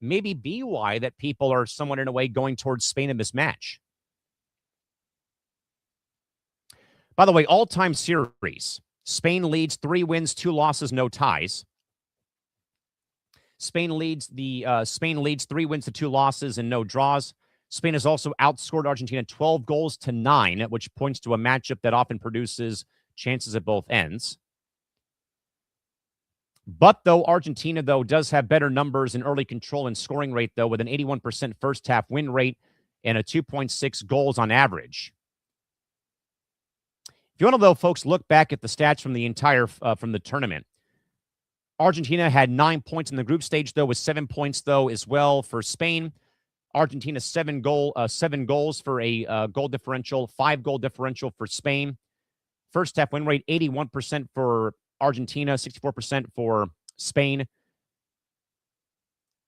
maybe be why that people are somewhat in a way going towards Spain in this match. By the way, all-time series, Spain leads 3 wins, 2 losses, no ties. Spain leads 3 wins to 2 losses and no draws. Spain has also outscored Argentina 12 goals to 9, which points to a matchup that often produces chances at both ends. But though Argentina, though, does have better numbers in early control and scoring rate, though, with an 81% first half win rate and a 2.6 goals on average. If you want to, though, folks, look back at the stats from the entire from the tournament. Argentina had 9 points in the group stage, though, with 7 points, though, as well for Spain. Argentina, 7 goals for a goal differential, 5 goal differential for Spain. First half win rate, 81% for Argentina, 64% for Spain.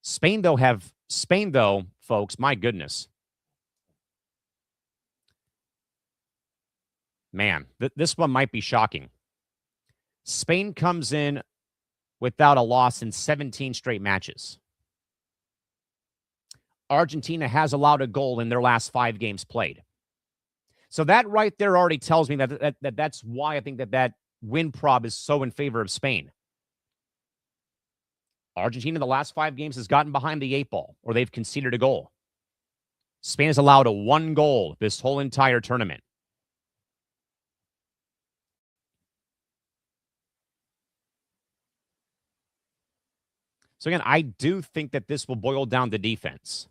Spain, though, folks, my goodness. Man, this one might be shocking. Spain comes in without a loss in 17 straight matches. Argentina has allowed a goal in their last 5 games played. So that right there already tells me that's why I think that win prob is so in favor of Spain. Argentina in the last 5 games has gotten behind the 8 ball, or they've conceded a goal. Spain has allowed a 1 goal this whole entire tournament. So again, I do think that this will boil down to defense.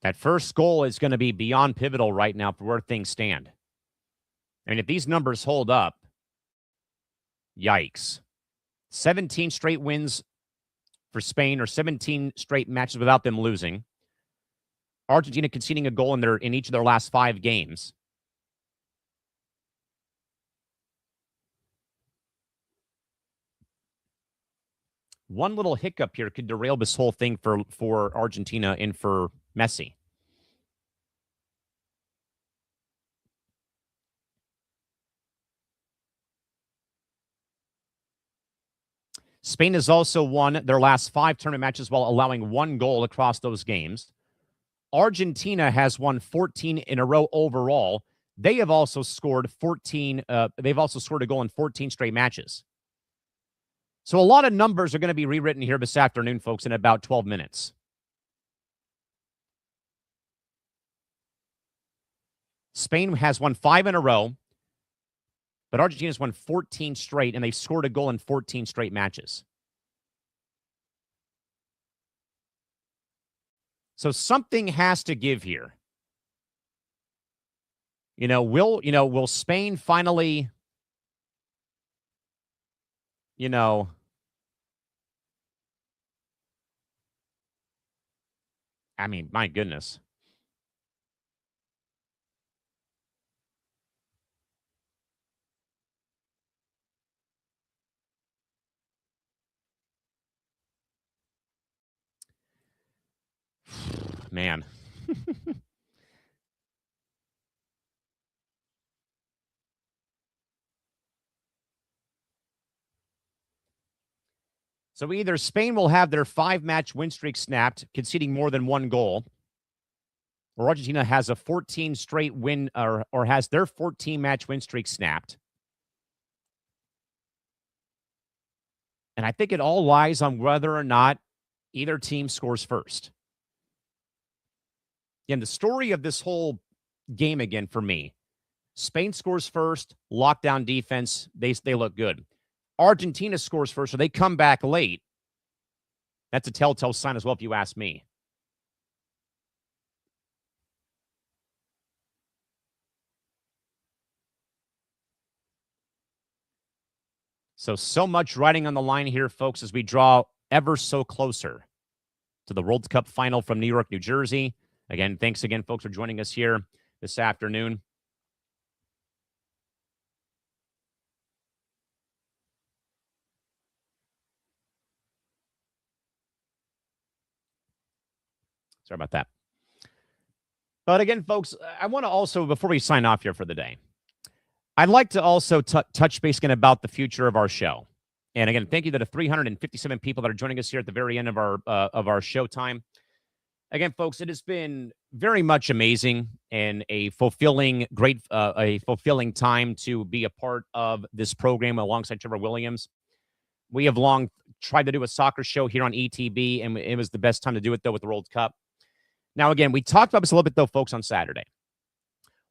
That first goal is going to be beyond pivotal right now for where things stand. I mean, if these numbers hold up, yikes. 17 straight wins for Spain, or 17 straight matches without them losing. Argentina conceding a goal in each of their last 5 games. One little hiccup here could derail this whole thing for Argentina and for Messi. Spain has also won their last 5 tournament matches while allowing 1 goal across those games. Argentina has won 14 in a row overall. They have also scored 14. They've also scored a goal in 14 straight matches. So a lot of numbers are going to be rewritten here this afternoon, folks, in about 12 minutes. Spain has won 5 in a row, but Argentina's won 14 straight, and they've scored a goal in 14 straight matches. So something has to give here. Will Spain finally, I mean, my goodness. Man. So either Spain will have their 5-match win streak snapped, conceding more than 1 goal, or Argentina has a 14 straight win or has their 14-match win streak snapped. And I think it all lies on whether or not either team scores first. Again, the story of this whole game, again, for me, Spain scores first, lockdown defense, they look good. Argentina scores first, so they come back late. That's a telltale sign as well, if you ask me. So much riding on the line here, folks, as we draw ever so closer to the World Cup final from New York, New Jersey. Again, thanks again, folks, for joining us here this afternoon. Sorry about that. But again, folks, I want to also, before we sign off here for the day, I'd like to also touch base again about the future of our show. And again, thank you to the 357 people that are joining us here at the very end of our show time. Again, folks, it has been very much amazing and a fulfilling time to be a part of this program alongside Trevor Williams. We have long tried to do a soccer show here on ETB, and it was the best time to do it, though, with the World Cup. Now, again, we talked about this a little bit, though, folks, on Saturday.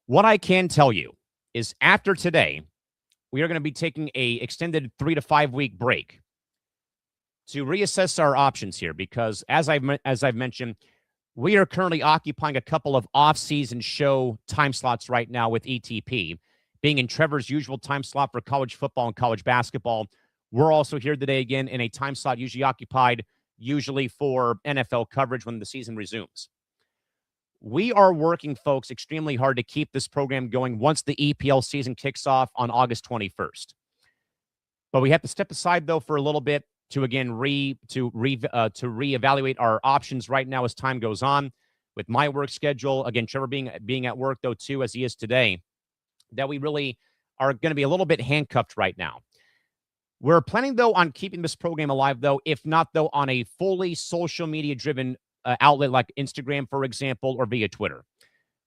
What I can tell you is after today, we are going to be taking a extended 3 to 5 week break to reassess our options here because, as I've mentioned, we are currently occupying a couple of off-season show time slots right now with ETP, being in Trevor's usual time slot for college football and college basketball. We're also here today again in a time slot usually occupied for NFL coverage when the season resumes. We are working, folks, extremely hard to keep this program going once the EPL season kicks off on August 21st. But we have to step aside, though, for a little bit to again reevaluate our options right now as time goes on. With my work schedule, again, Trevor being at work, though, too, as he is today, that we really are going to be a little bit handcuffed right now. We're planning, though, on keeping this program alive, though, if not, though, on a fully social media-driven outlet like Instagram, for example, or via Twitter.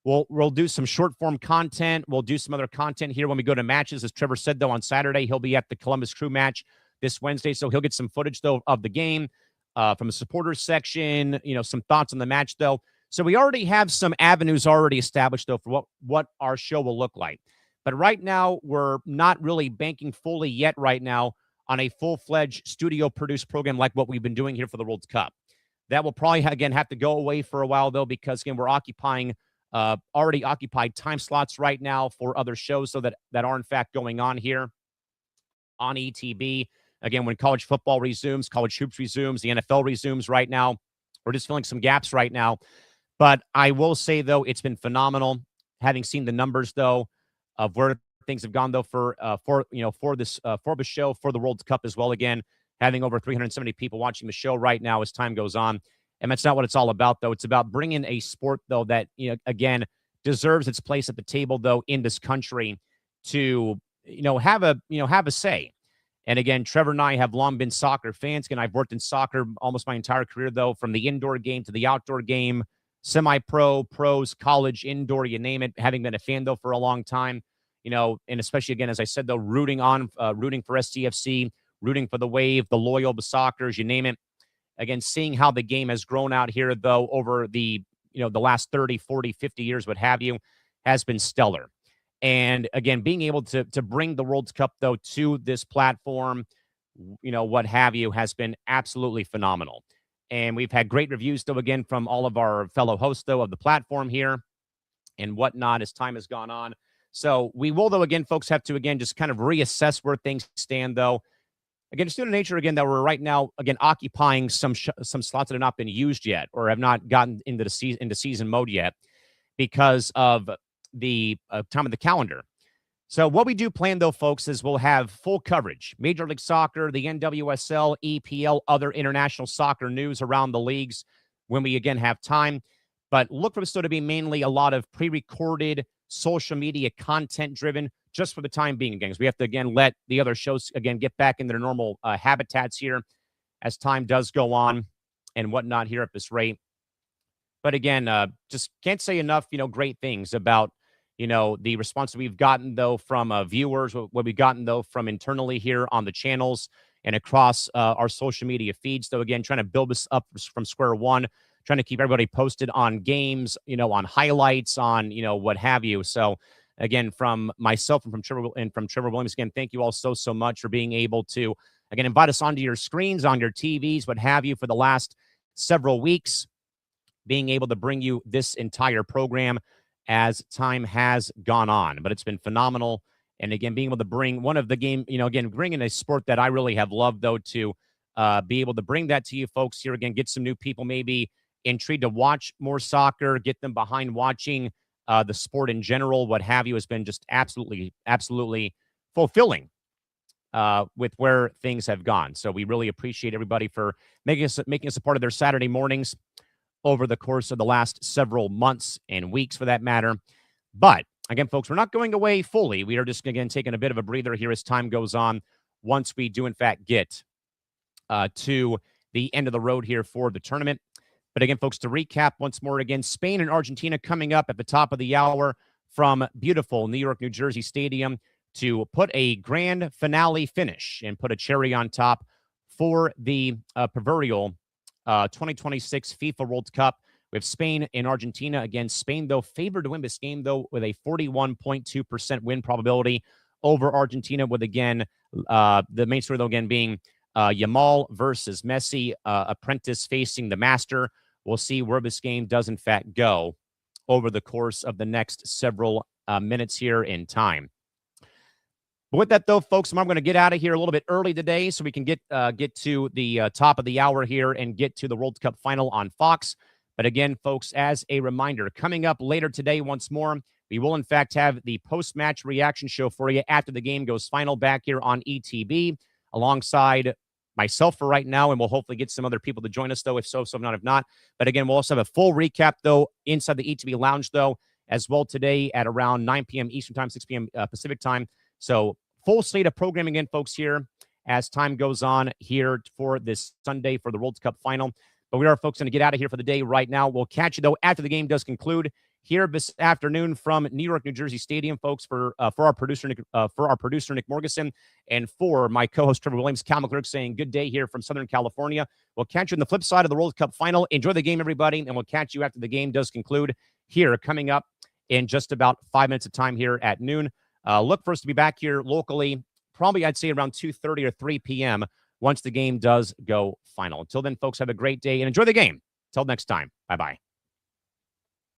We'll do some short-form content. We'll do some other content here when we go to matches. As Trevor said, though, on Saturday, he'll be at the Columbus Crew match this Wednesday, so he'll get some footage, though, of the game from the supporters section, some thoughts on the match, though. So we already have some avenues already established, though, for what our show will look like. But right now, we're not really banking fully yet right now on a full-fledged studio-produced program like what we've been doing here for the World Cup. That will probably, again, have to go away for a while, though, because, again, we're already occupied time slots right now for other shows so that are, in fact, going on here on ETB. Again, when college football resumes, college hoops resumes, the NFL resumes right now. We're just filling some gaps right now. But I will say, though, it's been phenomenal having seen the numbers, though, of where things have gone, though, for the show, for the World Cup as well. Again, having over 370 people watching the show right now as time goes on. And that's not what it's all about, though. It's about bringing a sport, though, that, again, deserves its place at the table, though, in this country to, have a say. And again, Trevor and I have long been soccer fans. Again, I've worked in soccer almost my entire career, though, from the indoor game to the outdoor game, semi-pro, pros, college, indoor, you name it, having been a fan, though, for a long time, and especially, again, as I said, though, rooting for SCFC, rooting for the Wave, the Loyal, the Soccers, you name it. Again, seeing how the game has grown out here, though, over the last 30, 40, 50 years, what have you, has been stellar. And again, being able to bring the World Cup, though, to this platform, what have you, has been absolutely phenomenal. And we've had great reviews, though, again, from all of our fellow hosts, though, of the platform here and whatnot as time has gone on. So we will, though, again, folks, have to, again, just kind of reassess where things stand, though. Again, just due to nature, again, that we're right now, again, occupying some slots that have not been used yet or have not gotten into season mode yet because of the time of the calendar. So what we do plan, though, folks, is we'll have full coverage. Major League Soccer, the NWSL, EPL, other international soccer news around the leagues when we, again, have time. But look for this, though, to be mainly a lot of pre-recorded social media content-driven, just for the time being, again, because we have to, again, let the other shows, again, get back into their normal habitats here as time does go on and whatnot here at this rate. But again, just can't say enough, great things about, the response that we've gotten, though, from viewers, what we've gotten, though, from internally here on the channels and across our social media feeds. Though, again, trying to build this up from square one, trying to keep everybody posted on games, on highlights, on, what have you. So, again, from myself and from Trevor Williams, again, thank you all so much for being able to, again, invite us onto your screens, on your TVs, what have you, for the last several weeks, being able to bring you this entire program as time has gone on. But it's been phenomenal. And again, being able to bring one of the game, again, bringing a sport that I really have loved, though, to be able to bring that to you folks here again, get some new people maybe intrigued to watch more soccer, get them behind watching the sport in general, what have you, has been just absolutely, absolutely fulfilling with where things have gone. So we really appreciate everybody for making us a part of their Saturday mornings over the course of the last several months and weeks, for that matter. But again, folks, we're not going away fully. We are just, again, taking a bit of a breather here as time goes on once we do, in fact, get to the end of the road here for the tournament. But again, folks, to recap once more, again, Spain and Argentina coming up at the top of the hour from beautiful New York, New Jersey Stadium to put a grand finale finish and put a cherry on top for the proverbial 2026 FIFA World Cup. We have Spain and Argentina. Again, Spain, though, favored to win this game, though, with a 41.2% win probability over Argentina, with, again, the main story, though, again, being Yamal versus Messi, apprentice facing the master. We'll see where this game does, in fact, go over the course of the next several minutes here in time. But with that, though, folks, I'm going to get out of here a little bit early today so we can get to the top of the hour here and get to the World Cup final on Fox. But again, folks, as a reminder, coming up later today once more, we will, in fact, have the post-match reaction show for you after the game goes final back here on ETB alongside myself for right now, and we'll hopefully get some other people to join us, though, if not. But again, we'll also have a full recap, though, inside the ETB lounge, though, as well today at around 9 p.m. Eastern time, 6 p.m. Pacific time. So full slate of programming in, folks, here as time goes on here for this Sunday for the World Cup final. But we are, folks, going to get out of here for the day right now. We'll catch you, though, after the game does conclude here this afternoon from New York, New Jersey Stadium, folks, for our producer, Nick Morgeson, and for my co-host, Trevor Williams, Cal McClurg, saying good day here from Southern California. We'll catch you on the flip side of the World Cup final. Enjoy the game, everybody, and we'll catch you after the game does conclude here coming up in just about 5 minutes of time here at noon. Look for us to be back here locally, probably I'd say around 2:30 or 3 p.m. once the game does go final. Until then, folks, have a great day and enjoy the game. Until next time, bye-bye.